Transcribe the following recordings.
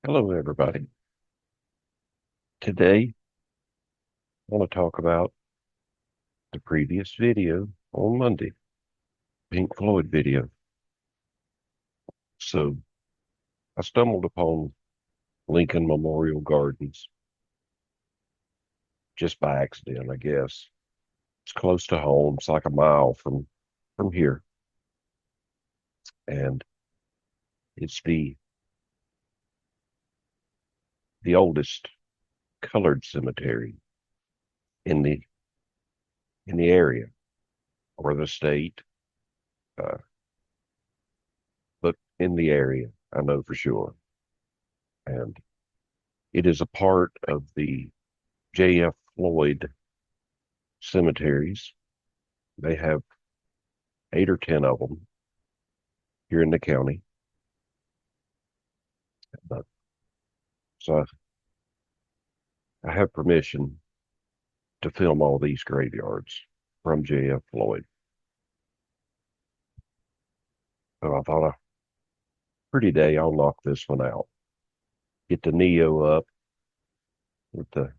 Hello, everybody. Today, I want to talk about the previous video on Monday, Pink Floyd video. So, I stumbled upon Lincoln Memorial Gardens just by accident, I guess. It's close to home. It's like a mile from here, and it's the oldest colored cemetery in the area or the state, uh, but in the area, I know for sure. And it is a part of the J.F. Floyd cemeteries. They have 8 or 10 of them here in the county. But, so I have permission to film all these graveyards from J.F. Floyd. So I thought a pretty day I'll knock this one out. Get the Neo up with the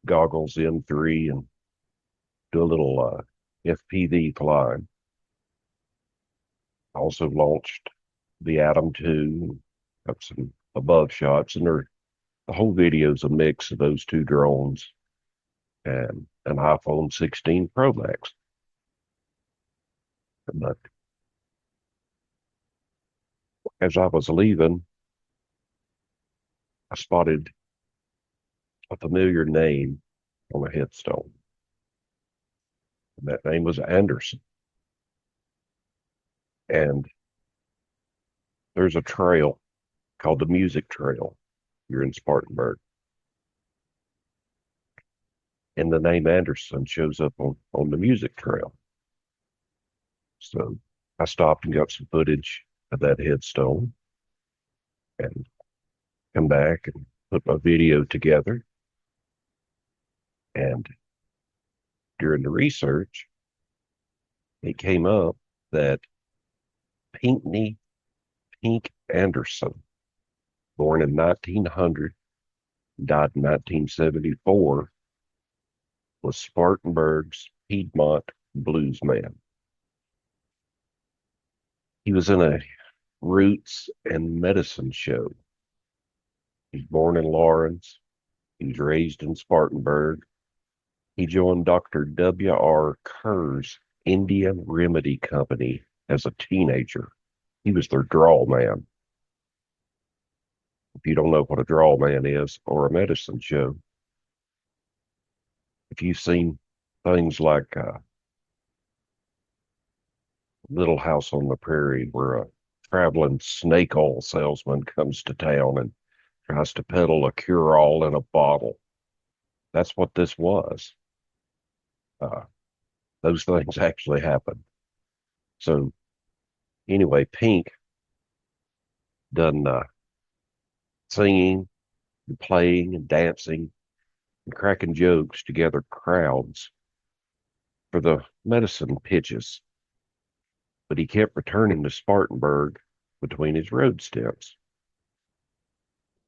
goggles M3 and do a little FPV flying. Also launched the Atom 2, got some above shots, and the whole video is a mix of those two drones and an iPhone 16 Pro Max. But as I was leaving, I spotted a familiar name on a headstone. And that name was Anderson. And there's a trail called the Music Trail here in Spartanburg. And the name Anderson shows up on the music trail. So I stopped and got some footage of that headstone and come back and put my video together. And during the research, it came up that Pinkney Pink Anderson, born in 1900, died in 1974, was Spartanburg's Piedmont blues man. He was in a roots and medicine show. He's born in Lawrence. He was raised in Spartanburg. He joined Dr. W.R. Kerr's Indian Remedy Company as a teenager. He was their draw man. If you don't know what a draw man is or a medicine show, if you've seen things like Little House on the Prairie, where a traveling snake oil salesman comes to town and tries to peddle a cure-all in a bottle, that's what this was. Uh, those things actually happen. So anyway, Pink done singing and playing and dancing and cracking jokes to gather crowds for the medicine pitches. But he kept returning to Spartanburg between his road stints.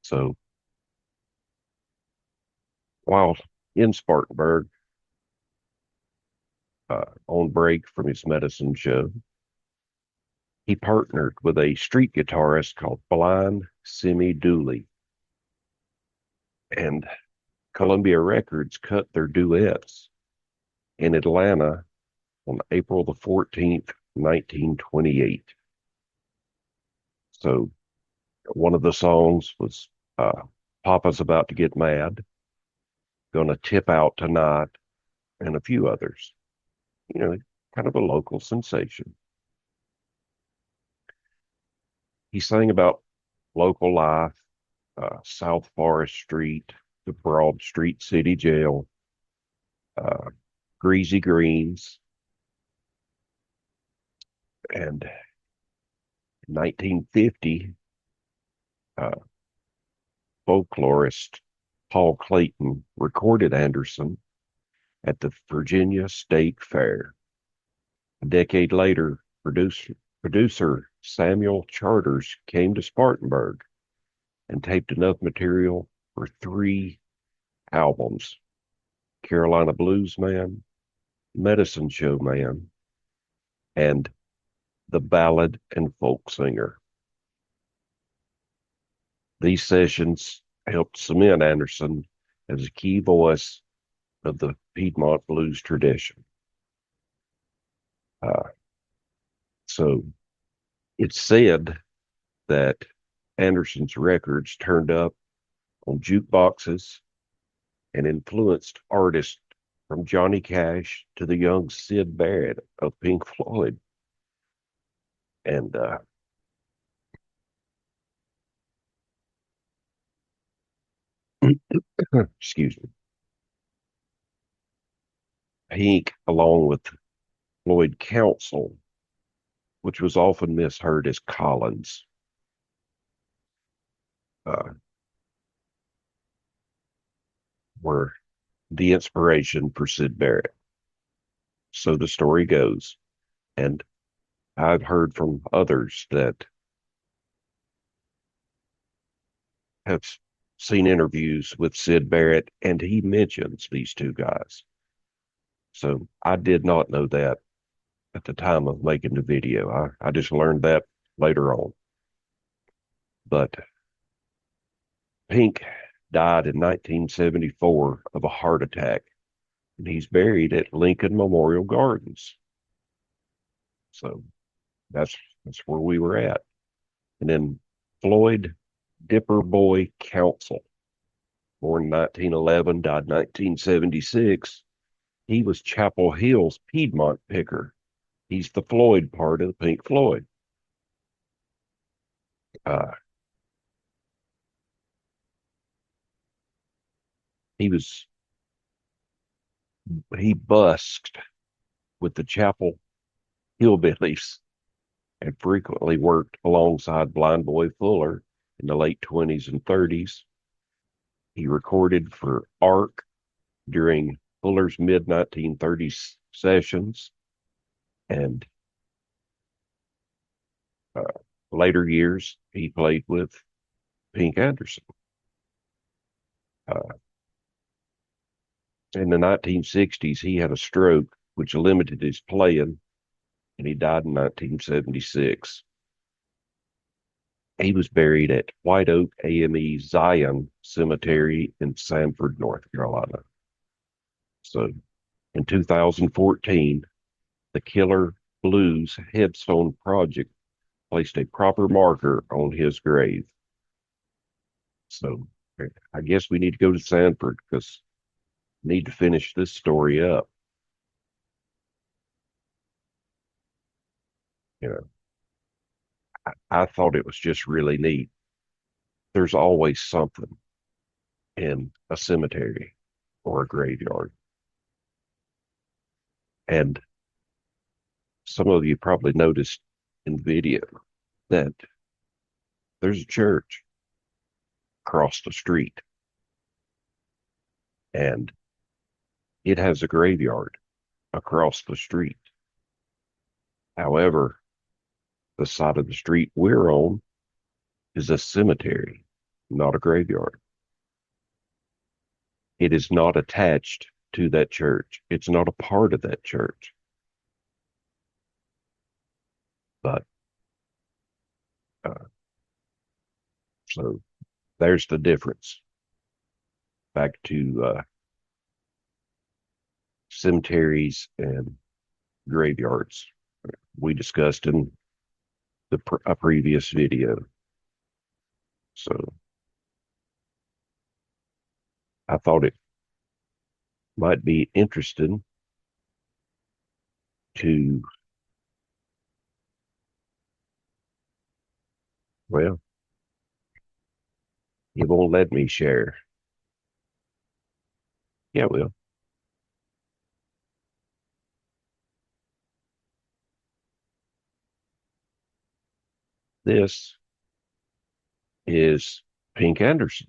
So while in Spartanburg, on break from his medicine show, he partnered with a street guitarist called Blind Simi Dooley. And Columbia Records cut their duets in Atlanta on April the 14th, 1928. So one of the songs was Papa's About to Get Mad, Gonna Tip Out Tonight, and a few others. You know, kind of a local sensation. He sang about local life, South Forest Street, the Broad Street City Jail, uh, Greasy Greens, and in 1950, uh, folklorist Paul Clayton recorded Anderson at the Virginia State Fair. A decade later, producer Samuel Charters came to Spartanburg and taped enough material for 3 albums: Carolina Blues Man, Medicine Show Man, and The Ballad and Folk Singer. These sessions helped cement Anderson as a key voice of the Piedmont blues tradition. Uh, so it's said that Anderson's records turned up on jukeboxes and influenced artists from Johnny Cash to the young Syd Barrett of Pink Floyd. And excuse me, Pink, along with Floyd Council, which was often misheard as Collins, uh, were the inspiration for Syd Barrett. So the story goes. And I've heard from others that have seen interviews with Syd Barrett, and he mentions these 2 guys. So I did not know that at the time of making the video. I just learned that later on. But Pink died in 1974 of a heart attack, and he's buried at Lincoln Memorial Gardens. So that's that's where we were at. And then Floyd Dipper Boy Council, born 1911, died 1976. He was Chapel Hill's Piedmont picker. He's the Floyd part of the Pink Floyd. Uh, he was he busked with the Chapel Hillbillies and frequently worked alongside Blind Boy Fuller in the late 20s and 30s. He recorded for Ark during Fuller's mid 1930s sessions, and uh, later years he played with Pink Anderson. Uh, in the 1960s, he had a stroke which limited his playing, and he died in 1976. He was buried at White Oak AME Zion Cemetery in Sanford, North Carolina. So in 2014, the Killer Blues Headstone Project placed a proper marker on his grave. So I guess we need to go to Sanford because we need to finish this story up. You know, I thought it was just really neat. There's always something in a cemetery or a graveyard. And some of you probably noticed in the video that there's a church across the street and it has a graveyard across the street. However, the side of the street we're on is a cemetery, not a graveyard. It is not attached to that church. It's not a part of that church. But uh, so there's the difference. Back to cemeteries and graveyards we discussed in a previous video. So I thought it might be interesting to, well, you won't let me share. Yeah, well, this is Pink Anderson.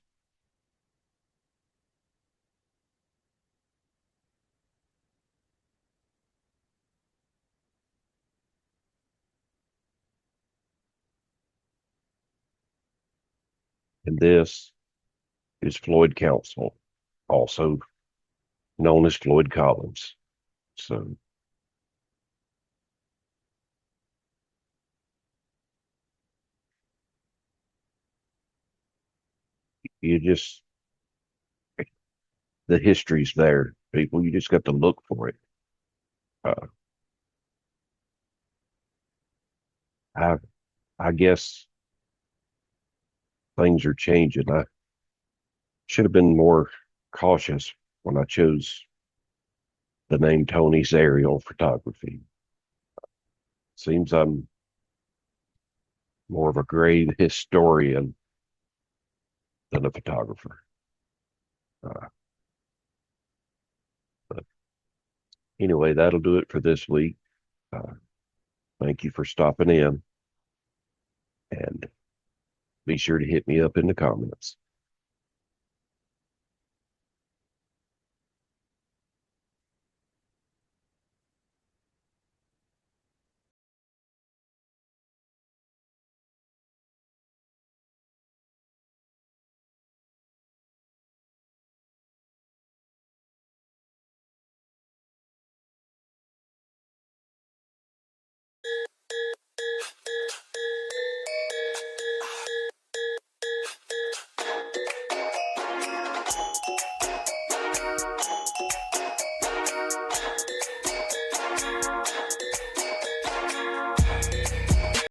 And this is Floyd Council, also known as Floyd Collins. So you just, the history's there, people. You just got to look for it. Uh, I, I guess things are changing. I should have been more cautious when I chose the name Tony's Aerial Photography. Seems I'm more of a grave historian than a photographer. Uh, but anyway, that'll do it for this week. Uh, thank you for stopping in, and be sure to hit me up in the comments.